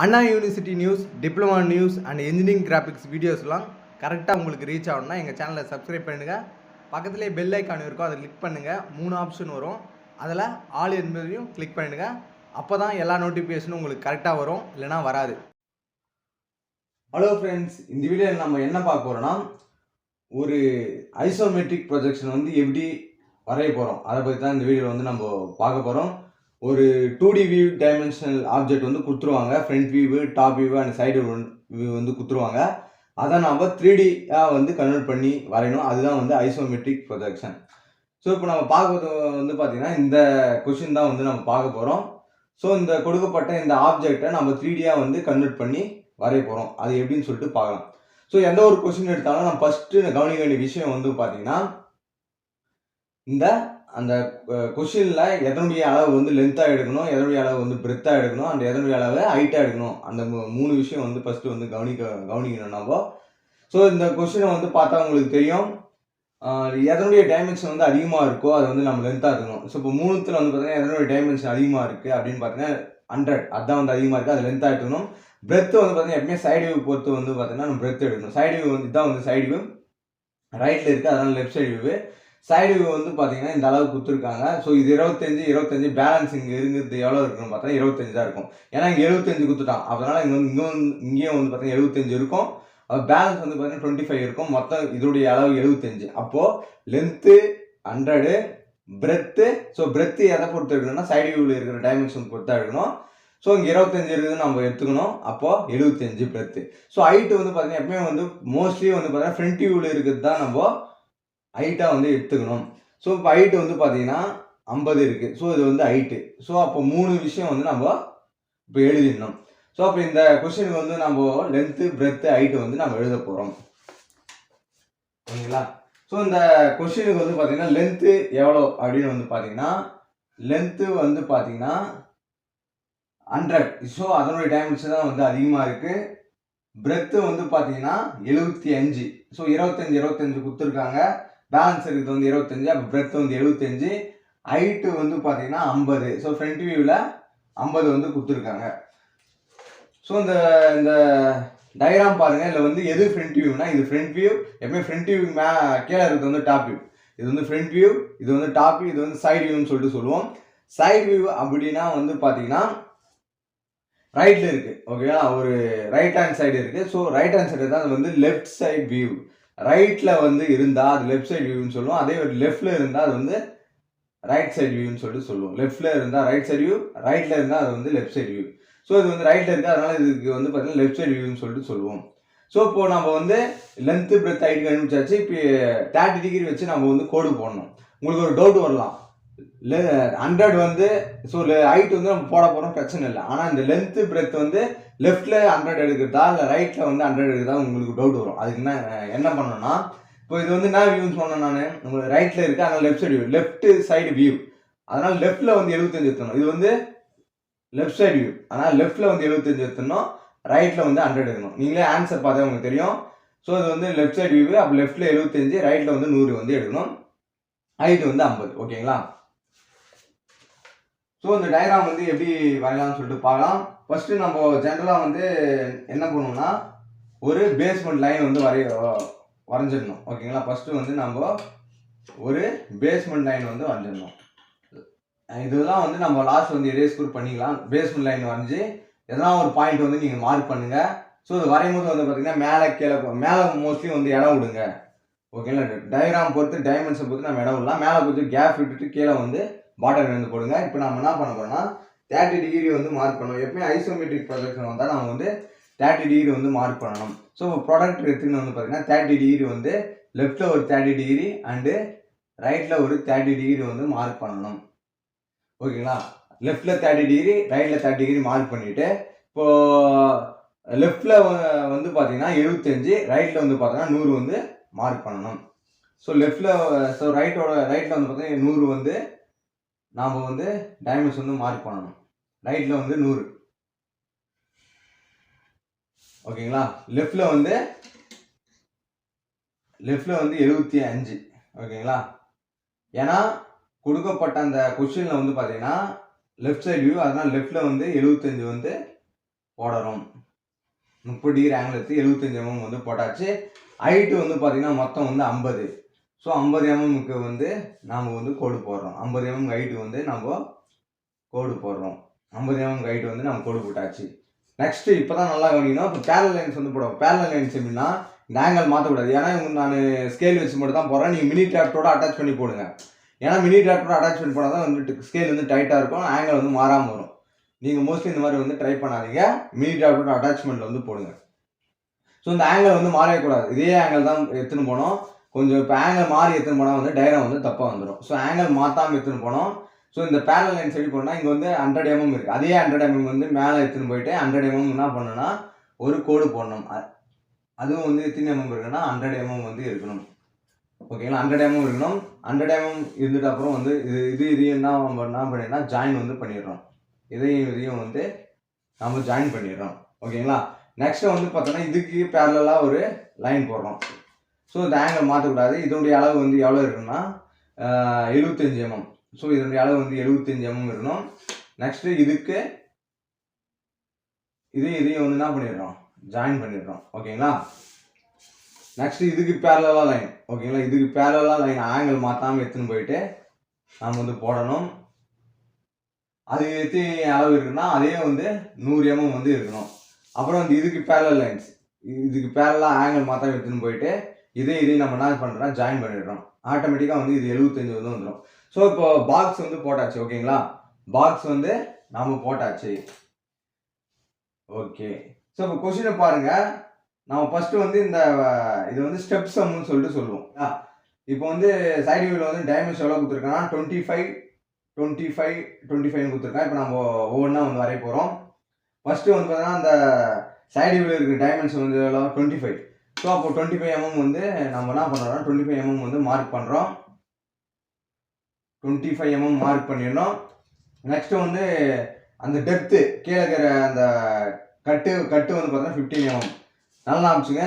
Anna university news, diploma news and engineering graphics வீடியோஸ்லாம் கரெக்டாக உங்களுக்கு ரீச் ஆகணும்னா எங்கள் சேனலை சப்ஸ்கிரைப் பண்ணுங்கள். பக்கத்துலேயே பெல் ஐக்கான் இருக்கும், அதை கிளிக் பண்ணுங்கள். 3 ஆப்ஷன் வரும், அதில் ஆல் என்பதையும் கிளிக் பண்ணுங்கள். அப்போ தான் எல்லா நோட்டிஃபிகேஷனும் உங்களுக்கு கரெக்டாக வரும், இல்லைனா வராது. ஹலோ ஃப்ரெண்ட்ஸ், இந்த வீடியோவில் நம்ம என்ன பார்க்க போகிறோம்னா, ஒரு ஐசோமெட்ரிக் ப்ரொஜெக்ஷன் வந்து எப்படி வரைய போகிறோம் அதை பற்றி தான் இந்த வீடியோவில் வந்து நம்ம பார்க்க போகிறோம். ஒரு 2D வியூ டைமென்ஷனல் ஆப்ஜெக்ட் வந்து கொடுத்துருவாங்க. Front view, top view and side view வந்து கொடுத்துருவாங்க. அதை நம்ம 3Dயாக வந்து கன்வெர்ட் பண்ணி வரையணும். அதுதான் வந்து ஐசோமெட்ரிக் ப்ரொஜெக்ஷன். ஸோ இப்போ நம்ம பார்க்கறது வந்து பார்த்தீங்கன்னா இந்த கொஷின் தான் வந்து நம்ம பார்க்க போகிறோம். ஸோ இந்த கொடுக்கப்பட்ட இந்த ஆப்ஜெக்டை நம்ம 3Dயாக வந்து கன்வெர்ட் பண்ணி வரைய போகிறோம். அது எப்படின்னு சொல்லிட்டு பார்க்கலாம். ஸோ எந்த ஒரு கொஸ்டின் எடுத்தாலும் நம்ம ஃபஸ்ட்டு கவனிக்க வேண்டிய விஷயம் வந்து பார்த்தீங்கன்னா, அந்த கொஸ்டினில் எதனுடைய அளவு வந்து லென்த்தாக எடுக்கணும், எதனுடைய அளவு வந்து பிரெத்தாக எடுக்கணும், அந்த எதனுடைய அளவு ஹைட்டாக எடுக்கணும். அந்த 3 விஷயம் வந்து ஃபஸ்ட்டு வந்து கவனிக்கணும் நம்ம. ஸோ இந்த கொஸ்டினை வந்து பார்த்தா உங்களுக்கு தெரியும், எதனுடைய டைமென்ஷன் வந்து அதிகமாக இருக்கோ அது வந்து நம்ம லென்த்தாக எடுக்கணும். ஸோ இப்போ 3த்தில் வந்து பார்த்தீங்கன்னா எதனுடைய டைமென்ஷன் அதிகமாக இருக்குது அப்படின்னு பார்த்தீங்கன்னா 100, அதுதான் வந்து அதிகமாக இருக்குது, அது லென்த்தாக எடுக்கணும். பிரெத் வந்து பார்த்தீங்கன்னா எப்பவுமே சைடு வியூ பொறுத்து வந்து பார்த்தீங்கன்னா நம்ம பிரெத் எடுக்கணும். சைடு வியூ வந்து இதான் வந்து சைடு வியூ, ரைட்டில் இருக்குது, அதனால left side view. Side view வந்து பார்த்தீங்கன்னா இந்த அளவுக்கு கொடுத்துருக்காங்க. ஸோ இது 25 பேலன்ஸ் இங்கே இருக்கிறது எவ்வளோ இருக்குன்னு பார்த்தா 25 தான் இருக்கும். ஏன்னா இங்கே 75 கொடுத்துட்டான், அதனால இங்கேயும் வந்து பார்த்தீங்கன்னா 75 இருக்கும். பேலன்ஸ் வந்து பார்த்தீங்கன்னா 25 இருக்கும். மொத்தம் இதோடைய அளவு 75. அப்போது லென்த்து 100, பிரெத்து, ஸோ பிரெத்து எதை பொறுத்து எடுக்கணும்னா சைடு வியூவில் இருக்கிற டைமென்ஷன் பொறுத்து எடுக்கணும். ஸோ இங்கே 25 இருக்குதுன்னு நம்ம எடுத்துக்கணும். அப்போது 75 பிரெத்து. ஸோ ஹைட்டு வந்து பார்த்தீங்கன்னா எப்பவுமே வந்து மோஸ்ட்லி வந்து பார்த்தீங்கன்னா ஃப்ரண்ட் வியூவில் இருக்கிறது தான் நம்ம ஹைட்டாக வந்து எடுத்துக்கணும். ஸோ இப்போ ஹைட்டு வந்து பார்த்தீங்கன்னா 50 இருக்குது. ஸோ இது வந்து ஹைட்டு. ஸோ அப்போ 3 விஷயம் வந்து நம்ம இப்போ எழுதிடணும். ஸோ அப்போ இந்த கொஸ்டினுக்கு வந்து நம்ம லென்த்து, பிரெத்து, ஹைட்டு வந்து நம்ம எழுத போகிறோம். ஓகேங்களா? ஸோ இந்த கொஸ்டினுக்கு வந்து பார்த்தீங்கன்னா லென்த்து எவ்வளோ அப்படின்னு வந்து பார்த்தீங்கன்னா, லென்த்து வந்து பார்த்தீங்கன்னா 100. ஸோ அதனுடைய டைமென்ஷன் தான் வந்து அதிகமாக இருக்குது. பிரெத்து வந்து பார்த்தீங்கன்னா 75. ஸோ 25 கொடுத்துருக்காங்க. பேலன்ஸ் இருக்கிறது வந்து 25. அப்போ பிரெத் வந்து 75. ஹைட்டு வந்து பார்த்தீங்கன்னா 50. ஸோ ஃப்ரண்ட் வியூவில் 50 வந்து கொடுத்துருக்காங்க. ஸோ இந்த டயக்ராம் பாருங்கள், இதில் வந்து எது ஃப்ரண்ட் வியூனா, இது ஃப்ரண்ட் வியூ. எப்பவுமே ஃப்ரண்ட் வியூ கீழே இருக்கிறது வந்து டாப் வியூ. இது வந்து ஃப்ரண்ட் வியூ, இது வந்து டாப் வியூ, இது வந்து சைடு வியூன்னு சொல்லிட்டு சொல்லுவோம். சைடு வியூ அப்படின்னா வந்து பார்த்தீங்கன்னா ரைட்டில் இருக்குது. ஓகேவா? ஒரு ரைட் ஹேண்ட் சைடு இருக்குது. ஸோ ரைட் ஹேண்ட் சைடு தான் அது வந்து லெஃப்ட் சைடு வியூ. ரைட்டில் வந்து இருந்தால் அது லெஃப்ட் சைடு வியூன்னு சொல்லுவோம். அதே லெஃப்டில் இருந்தால் அது வந்து ரைட் சைடு வியூன்னு சொல்லிட்டு சொல்லுவோம். லெஃப்டில் இருந்தால் ரைட் சைடு வியூ, ரைட்டில் இருந்தால் அது வந்து லெஃப்ட் சைடு வியூ. ஸோ இது வந்து ரைட்டில் இருக்குது, அதனால இதுக்கு வந்து பார்த்தீங்கன்னா லெஃப்ட் சைடு வியூன்னு சொல்லிட்டு சொல்லுவோம். ஸோ இப்போது நம்ம வந்து லென்த்து, பிரெத், ஹைட் கண்டுபிடிச்சாச்சு. இப்போ 30 டிகிரி வச்சு நம்ம வந்து கோடு போடணும். உங்களுக்கு ஒரு டவுட் வரலாம், 100 வந்து ஸோ ஹைட் வந்து நம்ம போட போகிறோம், பிரச்சனை இல்லை. ஆனால் இந்த லென்த்து, பிரெத் வந்து லெஃப்டில் 100 எடுக்கிறதா இல்லை ரைட்டில் வந்து 100 எடுக்கிறதா உங்களுக்கு டவுட் வரும். அதுக்கு என்ன பண்ணணும்னா, இப்போ இது வந்து என்ன வியூன்னு சொன்னேன் நான், உங்களுக்கு ரைட்டில் இருக்குது, அதனால் left side view, left side view, அதனால் லெஃப்டில் வந்து 75 எடுத்துணும். இது வந்து லெஃப்ட் சைடு வியூ, அதனால் லெஃப்டில் வந்து 75 எடுத்துடணும், ரைட்டில் வந்து 100 எடுக்கணும். நீங்களே ஆன்சர் பார்த்தா உங்களுக்கு தெரியும். ஸோ இது வந்து லெஃப்ட் சைடு வியூ, அப்போ லெஃப்டில் 75, ரைட்டில் வந்து 100 வந்து எடுக்கணும். ஹைட் வந்து 50. ஓகேங்களா? ஸோ இந்த டயக்ராம் வந்து எப்படி வரையலாம்னு சொல்லிட்டு பார்க்கலாம். ஃபஸ்ட்டு நம்ம ஜென்ரலாக வந்து என்ன பண்ணுவோம்னா, ஒரு பேஸ்மெண்ட் லைன் வந்து வரைஞ்சிடணும். ஓகேங்களா? ஃபஸ்ட்டு வந்து நம்ம ஒரு பேஸ்மெண்ட் லைன் வந்து வரைஞ்சிடணும். இதெல்லாம் வந்து நம்ம லாஸ்ட் வந்து எரேஸ் கூட பண்ணிக்கலாம். பேஸ்மெண்ட் லைன் வரைஞ்சி எதனா ஒரு பாயிண்ட் வந்து நீங்கள் மார்க் பண்ணுங்கள். ஸோ இது வரையும் போது வந்து பார்த்தீங்கன்னா மேலே மோஸ்ட்லி வந்து இடம் விடுங்க. ஓகேங்களா? டயக்ராம் பொறுத்து, டைமென்ஷன் பொறுத்து நம்ம இடம் விடலாம். மேலே கொஞ்சம் கேப் விட்டுட்டு கீழே வந்து பார்டர் வந்து போடுங்க. இப்போ நம்ம என்ன பண்ண போறோம்னா 30 டிகிரி வந்து மார்க் பண்ணணும். எப்பவுமே ஐசோமெட்ரிக் ப்ரொஜெக்ஷன் வந்தால் நம்ம வந்து 30 டிகிரி வந்து மார்க் பண்ணணும். ஸோ ப்ராடக்ட் எடுத்துன்னு வந்து பார்த்தீங்கன்னா 30 டிகிரி வந்து லெஃப்டில் ஒரு 30 டிகிரி அண்டு ரைட்டில் ஒரு 30 டிகிரி வந்து மார்க் பண்ணணும். ஓகேங்களா? லெஃப்டில் 30 டிகிரி, ரைட்டில் 30 டிகிரி மார்க் பண்ணிவிட்டு, இப்போது லெஃப்டில் வந்து பார்த்தீங்கன்னா 75, ரைட்டில் வந்து பார்த்தீங்கன்னா 100 வந்து மார்க் பண்ணணும். ஸோ ரைட்டில் வந்து பார்த்தீங்கன்னா 100 வந்து நாம் வந்து டைமென்ஷன் வந்து மார்க் பண்ணணும். ரைட்டில் வந்து 100. ஓகேங்களா? லெஃப்டில் வந்து 75. ஓகேங்களா? ஏன்னா கொடுக்கப்பட்ட அந்த கொஸ்டினில் வந்து பார்த்தீங்கன்னா லெஃப்ட் சைடு வியூ, அதனால் லெஃப்டில் வந்து 75 வந்து போடுறோம். 30 டிகிரி ஆங்கிள் எடுத்து 75 mm வந்து போட்டாச்சு. ஹைட்டு வந்து பார்த்தீங்கன்னா மொத்தம் வந்து 50. ஸோ 50 mmக்கு வந்து நாம் வந்து கோடு போடுறோம். 50 mm ஹைட்டு வந்து நம்ம கோடு போடுறோம். 50 mm ஹைட்டு வந்து நம்ம கோடு போட்டாச்சு. நெக்ஸ்ட் இப்பதான் நல்லா கவனிக்கணும். இப்போ பேரலல் லைன்ஸ் வந்து போடுவோம். பேரலல் லைன்ஸ் எப்படின்னா இந்த ஆங்கிள் மாற்றக்கூடாது. ஏன்னா நான் ஸ்கேல் வச்சு மட்டும் தான் போடுறேன். நீங்கள் மினி டிராஃப்டோட அட்டாச் பண்ணி போடுங்க. ஏன்னா மினி டிராஃப்டோட அட்டாச் பண்ணி போனால் தான் வந்து ஸ்கேல் வந்து டைட்டாக இருக்கும், ஆங்கிள் வந்து மாறாமல் வரும். நீங்கள் மோஸ்ட்லி இந்த மாதிரி வந்து ட்ரை பண்ணாதீங்க. மினி டிராஃப்டோட அட்டாச்மெண்ட்டில் வந்து போடுங்க. ஸோ இந்த ஆங்கிள் வந்து மாறவே கூடாது. இதே ஆங்கிள் தான் எடுத்துன்னு போனோம். கொஞ்சம் இப்போ ஆங்கிள் மாறி எடுத்துன்னு போனால் வந்து டயக்ராம் வந்து தப்பாக வந்துடும். ஸோ ஆங்கிள் மாற்றாமல் எடுத்துன்னு போனோம். ஸோ இந்த பேரலல் லைன்ஸ் எப்படி பண்ணால் இங்கே வந்து 100 mm இருக்குது. அதே 100 mm வந்து மேலே எடுத்துன்னு போயிட்டு 100 mm என்ன பண்ணணும்னா ஒரு கோடு போடணும். அதுவும் வந்து எத்தனை mm இருக்குன்னா 100 mm வந்து இருக்கணும். ஓகேங்களா, 100 mm இருக்கணும். 100 mm இருந்துட்டு அப்புறம் வந்து இதையும் என்ன பண்ணிடனா ஜாயின் வந்து பண்ணிடுறோம். இதையும் வந்து நம்ம ஜாயின் பண்ணிடுறோம். ஓகேங்களா, நெக்ஸ்ட் வந்து பார்த்தோன்னா இதுக்கு பேரலாக ஒரு லைன் போடுறோம். ஸோ இந்த ஆங்கிள் மாற்றக்கூடாது. இதனுடைய அளவு வந்து எவ்வளோ இருக்குன்னா 75 mm. ஸோ இதனுடைய அளவு வந்து 75 mm இருக்கணும். நெக்ஸ்ட் இதுக்கு இதையும் வந்து என்ன பண்ணிடுறோம், ஜாயின் பண்ணிடுறோம். ஓகேங்களா, நெக்ஸ்ட் இதுக்கு பேரலா லைன். ஓகேங்களா, இதுக்கு பேரலா லைன் ஆங்கிள் மாற்றாமல் எடுத்துன்னு போயிட்டு நம்ம வந்து போடணும். அது எத்தனை அளவு இருக்குன்னா அதே வந்து 100 mm வந்து இருக்கணும். அப்புறம் வந்து இதுக்கு பேரலல் லைன்ஸ், இதுக்கு பேரலா ஆங்கிள் மாற்றாமல் எடுத்துன்னு போயிட்டு இதையும் நம்ம என்ன பண்ணுறோம்னா ஜாயின் பண்ணிடுறோம். ஆட்டோமேட்டிக்காக வந்து இது 75 வந்து வந்துடும். ஸோ இப்போ பாக்ஸ் வந்து போட்டாச்சு. ஓகேங்களா, பாக்ஸ் வந்து நாம போட்டாச்சு. ஓகே, ஸோ இப்போ கொஸ்டினை பாருங்க. நம்ம ஃபர்ஸ்ட் வந்து இது வந்து ஸ்டெப் சம்னு சொல்லிட்டு சொல்லுவோம். இப்போ வந்து சைடு வியூவில் வந்து டைமென்ஷன் எவ்வளோ கொடுத்துருக்காங்கன்னா 25 25 25 கொடுத்துருக்கேன். இப்போ நம்ம ஒவ்வொன்றா வந்து வரைய போகிறோம். ஃபர்ஸ்ட் வந்து பார்த்தீங்கன்னா அந்த சைடு வியூவில் இருக்கிற டைமென்ஷன் வந்து எவ்வளோ 25. ஸோ அப்போ 25 mm வந்து நம்ம என்ன பண்ணுறோம்னா 25 mm வந்து மார்க் பண்ணுறோம். 25 mm மார்க் பண்ணிடணும். நெக்ஸ்ட் வந்து அந்த டெப்த்து கீழே இருக்கிற அந்த கட்டு வந்து பார்த்தீங்கன்னா 15 mm. நல்லா ஆரம்பிச்சுங்க.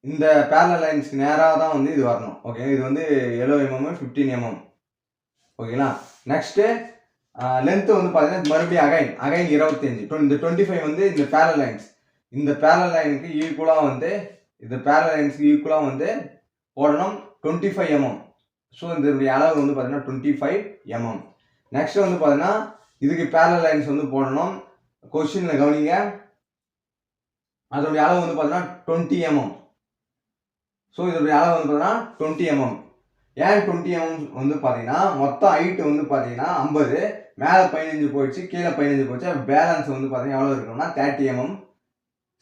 இந்த பேரலல் லைன்ஸ்க்கு நேராக தான் வந்து இது வரணும். ஓகே, இது வந்து 70 mm 15 mm. ஓகேங்களா, நெக்ஸ்ட் லென்த் வந்து பார்த்தீங்கன்னா மறுபடியும் அகைன் 25. இந்த 25 வந்து இந்த பேரலல் லைன்ஸ், இந்த பேரலல் லைனுக்கு ஈக்குவலாக வந்து இந்த பேரலல் லைன்ஸ்க்கு ஈக்குவலாக வந்து போடணும் 25 mm. ஸோ இதனுடைய அளவு வந்து பார்த்தீங்கன்னா 25 mm. நெக்ஸ்ட் வந்து பார்த்தீங்கன்னா இதுக்கு பேரலல் லைன்ஸ் வந்து போடணும். கொஸ்டின்ல கவனிங்க, அதனுடைய அளவு வந்து பார்த்தீங்கன்னா 20 mm. ஸோ இதனுடைய அளவு வந்து பார்த்தீங்கன்னா 20 mm. ஏன் 20 mm வந்து பார்த்தீங்கன்னா மொத்தம் ஹைட் வந்து பார்த்தீங்கன்னா 50, மேலே 15 போயிடுச்சு, கீழே 15 போயிடுச்சு. பேலன்ஸ் வந்து பார்த்தீங்கன்னா எவ்வளோ இருக்கும்னா 30 mm,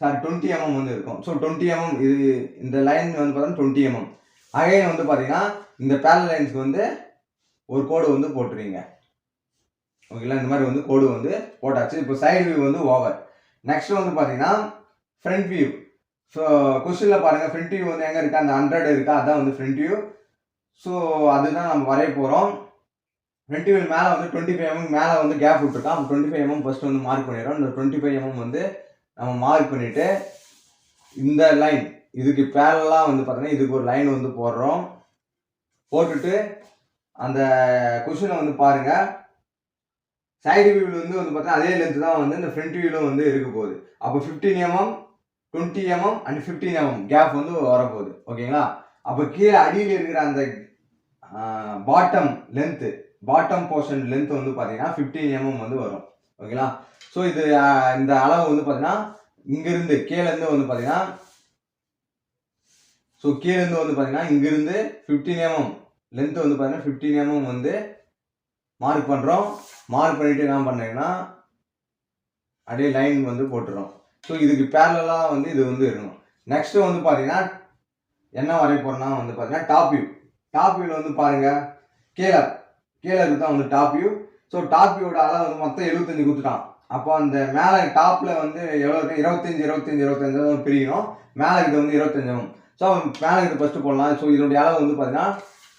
சாரி 20 mm வந்து இருக்கும். ஸோ 20 mm இது இந்த லைன் வந்து பார்த்தீங்கன்னா 20 mm. அகைன் வந்து பார்த்தீங்கன்னா இந்த பேரலல் லைன்ஸ்க்கு வந்து ஒரு கோடு வந்து போட்டுருவீங்க. ஓகேங்களா, இந்த மாதிரி வந்து கோடு வந்து போட்டாச்சு. இப்போ சைடு வியூ வந்து ஓவர். நெக்ஸ்ட் வந்து பார்த்தீங்கன்னா ஃப்ரண்ட் வியூ. ஸோ கொஸ்டினில் பாருங்கள், ஃப்ரண்ட் வியூ வந்து எங்கே இருக்கா, அந்த 100 இருக்கா, அதான் வந்து ஃப்ரண்ட் வியூ. ஸோ அதுதான் நம்ம வரைய போகிறோம். ஃப்ரண்ட் வியூ மேலே வந்து 25 mm மேலே வந்து கேப் விட்டுருக்கோம். அப்போ 25 mm ஃபஸ்ட்டு வந்து மார்க் பண்ணிடுறோம். இந்த 25 mm வந்து நம்ம மார்க் பண்ணிவிட்டு இந்த லைன் இதுக்கு பேரலாக வந்து பார்த்தீங்கன்னா இதுக்கு ஒரு லைன் வந்து போடுறோம். போட்டுட்டு அந்த கொஸ்டினை வந்து பாருங்கள், சைடு வியூவில் வந்து பார்த்தீங்கன்னா அதே லென்த் தான் வந்து இந்த ஃப்ரண்ட் வியூவில் வந்து இருக்க போகுது. அப்போ 15 mm 20 mm and 15 mm gap வந்து வரப்போகுது. ஓகேங்களா, அப்போ கீழே அடியில் இருக்கிற அந்த bottom length, bottom portion length வந்து பார்த்தீங்கன்னா 15 mm வந்து வரும். ஓகேங்களா, ஸோ இது இந்த அளவு வந்து பார்த்தீங்கன்னா இங்கிருந்து கீழேருந்து வந்து பார்த்தீங்கன்னா, ஸோ கீழேருந்து வந்து பார்த்தீங்கன்னா இங்கிருந்து 15 mm லென்த் வந்து பார்த்தீங்கன்னா 15 mm வந்து மார்க் பண்ணுறோம். மார்க் பண்ணிட்டு என்ன பண்ணுறீங்கன்னா அப்படியே லைன் வந்து போட்டுறோம். ஸோ இதுக்கு பேரலாக வந்து இது வந்து இருக்கணும். நெக்ஸ்ட் வந்து பார்த்தீங்கன்னா என்ன வரைய போகிறோம்னா வந்து பார்த்தீங்கன்னா டாப் வியூ. டாப் வியூவில் வந்து பாருங்கள், கீழே இருக்கு தான் வந்து டாப் வியூ. ஸோ டாப் வியூவோட அளவு வந்து மொத்தம் 75 கொடுத்துட்டான். அப்போ அந்த மேலே டாப்பில் வந்து எவ்வளோ இருக்குது, 25 பிரிக்கணும். மேலே இருக்கிறது வந்து 25 mm. ஸோ மேலே இருக்கிறது ஃபஸ்ட்டு போடலாம். ஸோ இதனுடைய அளவு வந்து பார்த்தீங்கன்னா,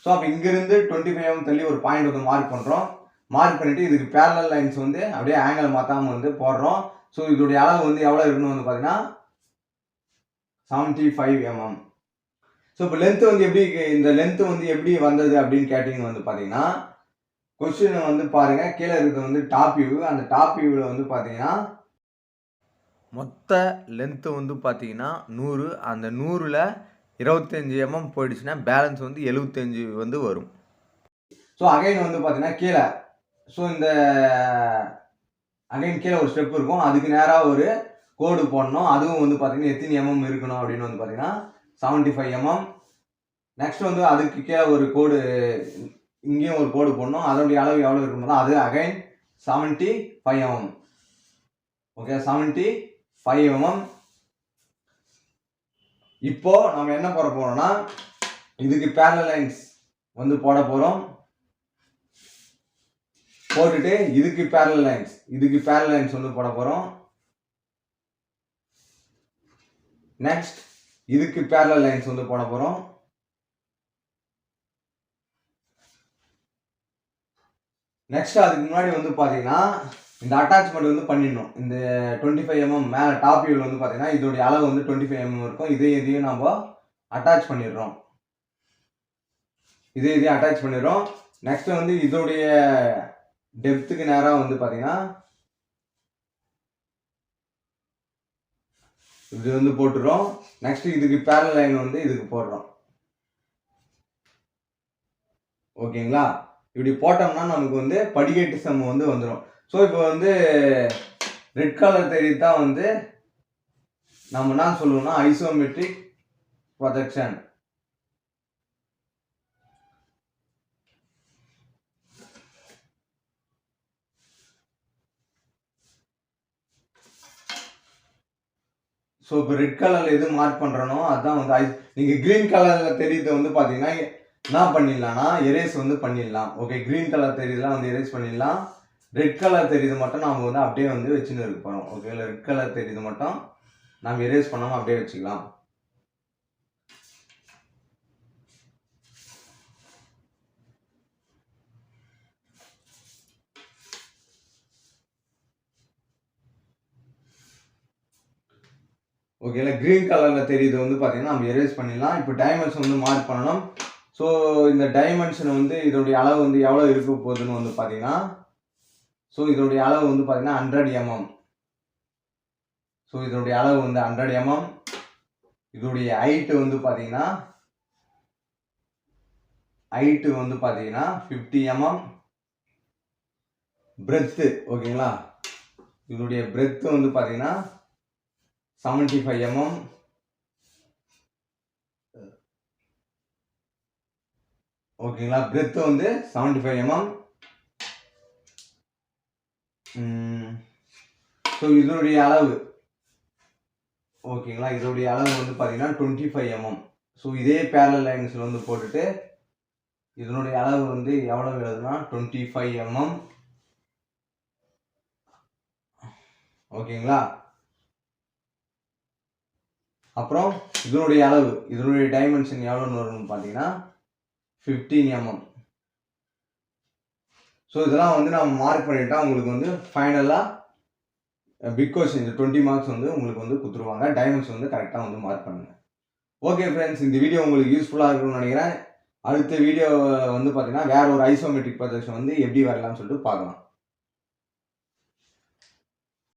ஸோ அப்போ இங்கேருந்து 25 mm தள்ளி ஒரு பாயிண்ட் வந்து மார்க் பண்ணுறோம். மார்க் பண்ணிவிட்டு இதுக்கு பேரலல் லைன்ஸ் வந்து அப்படியே ஆங்கிள் மாற்றாமல் வந்து போடுறோம். ஸோ இதோடைய அளவு வந்து எவ்வளோ இருக்கணும் வந்து பார்த்தீங்கன்னா 75 mm. ஸோ இப்போ லென்த்து வந்து எப்படி, இந்த லென்த்து வந்து எப்படி வந்தது அப்படின்னு கேட்டிங்கன்னு வந்து பார்த்தீங்கன்னா, கொஸ்டின் வந்து பாருங்கள், கீழே இருக்கிறது வந்து டாப் வியூ. அந்த டாப் வியூவில் வந்து பார்த்தீங்கன்னா மொத்த லென்த்து வந்து பார்த்தீங்கன்னா 100. அந்த 100ல் 25 mm போயிடுச்சுன்னா பேலன்ஸ் வந்து 75 வந்து வரும். ஸோ அகைன் வந்து பார்த்தீங்கன்னா கீழே ஸோ இந்த அகைன் கீழே ஒரு ஸ்டெப் இருக்கும். அதுக்கு நேராக ஒரு கோடு போடணும். அதுவும் வந்து பார்த்தீங்கன்னா எத்தனை mm இருக்கணும் அப்படின்னு வந்து பார்த்தீங்கன்னா 75 mm. நெக்ஸ்ட் வந்து அதுக்கு கீழே ஒரு கோடு, இங்கேயும் ஒரு கோடு போடணும். அதனுடைய அளவு எவ்வளோ இருக்கணும், அது அகைன் 75 mm. Okay, 75 mm. இப்போ நம்ம என்ன போட போறோம்னா இதுக்கு parallel lines வந்து போட போறோம். போட்டுட்டு இதுக்கு parallel lines வந்து போட போறோம். நெக்ஸ்ட் இதுக்கு parallel lines வந்து போட போறோம். நெக்ஸ்ட் அதுக்கு முன்னாடி வந்து பாத்தீங்கன்னா இந்த அட்டாச்மெண்ட் வந்து பண்ணிடணும். இந்த 25 mm மேல டாப் வியூல வந்து பாத்தீங்கன்னா இதோட அளவு வந்து 25 mm இருக்கும். இதையும் நம்ம அட்டாச் பண்ணிடுறோம். இதையும் அட்டாச் பண்ணிடுறோம். நெக்ஸ்ட் வந்து இதோடைய டெப்த்துக்கு நேரா வந்து பாத்தீங்கன்னா இது வந்து போட்டுறோம். நெக்ஸ்ட் இதுக்கு parallel லைன் வந்து இதுக்கு போடுறோம். ஓகேங்களா? இப்படி போட்டோம்னா நமக்கு வந்து படிக்கட்டு சம் வந்து வந்துடும். ஸோ இப்போ வந்து ரெட் கலர் தெரியுது தான் வந்து நம்ம என்ன சொல்லுவோம்னா ஐசோமெட்ரிக் ப்ரொஜெக்ஷன். ஸோ இப்போ ரெட் கலர்ல எது மார்க் பண்றனோ அதான் வந்து நீங்க கிரீன் கலர்ல தெரியுது வந்து பாத்தீங்கன்னா என்ன பண்ணிடலாம்னா எரேஸ் வந்து பண்ணிடலாம். ஓகே, கிரீன் கலர் தெரியுதுலாம் வந்து எரேஸ் பண்ணிடலாம். ரெட் கலர் தெரியுது மட்டும் நாம வந்து அப்படியே வந்து வச்சுன்னு இருக்க போறோம். ஓகே, ரெட் கலர் தெரியுது மட்டும் நாம எரேஸ் பண்ணாம அப்படியே வச்சுக்கலாம். ஓகேல, கிரீன் கலர்ல தெரியுது வந்து பாத்தீங்கன்னா நம்ம எரேஸ் பண்ணிடலாம். இப்போ டைமென்ஷன் வந்து மார்க் பண்ணணும். ஸோ இந்த டைமென்ஷன் வந்து இதோடைய அளவு வந்து எவ்வளோ இருக்க போகுதுன்னு வந்து பாத்தீங்கன்னா ஸோ இதோடைய அளவு வந்து பாத்தீங்கன்னா 100 mm. ஸோ இதோடைய அளவு வந்து 100 mm. இதோடைய ஹைட் வந்து பாத்தீங்கன்னா 50 mm. பிரெத், ஓகேங்களா, இதோடைய பிரெத் வந்து பாத்தீங்கன்னா 75 mm. ஓகேங்களா, பிரெத் வந்து 75 mm. ஸோ இதோடைய அளவு ஓகேங்களா, இதோடைய அளவு வந்து பாத்தீங்கன்னா 25 mm. ஸோ இதே parallel lines வந்து போட்டுட்டு இதனுடைய அளவு வந்து எவ்வளவு எழுதுனா 25 mm. ஓகேங்களா, அப்புறம் இதனுடைய அளவு, இதனுடைய டைமென்ஷன் எவ்வளவு வரும்னு பாத்தீங்கன்னா 15 mm. ஸோ இதெல்லாம் வந்து நம்ம மார்க் பண்ணிட்டா உங்களுக்கு வந்து ஃபைனலா பிக் கொஸ்டின் 20 மார்க்ஸ் வந்து உங்களுக்கு வந்து கொடுத்துருவாங்க. டைமென்ஷன் வந்து கரெக்டாக வந்து மார்க் பண்ணுங்க. ஓகே ஃப்ரெண்ட்ஸ், இந்த வீடியோ உங்களுக்கு யூஸ்ஃபுல்லாக இருக்கும்னு நினைக்கிறேன். அடுத்த வீடியோ வந்து பார்த்தீங்கன்னா வேற ஒரு ஐசோமெட்ரிக் ப்ரொஜெக்ஷன் வந்து எப்படி வரலாம்னு சொல்லிட்டு பார்க்கலாம்.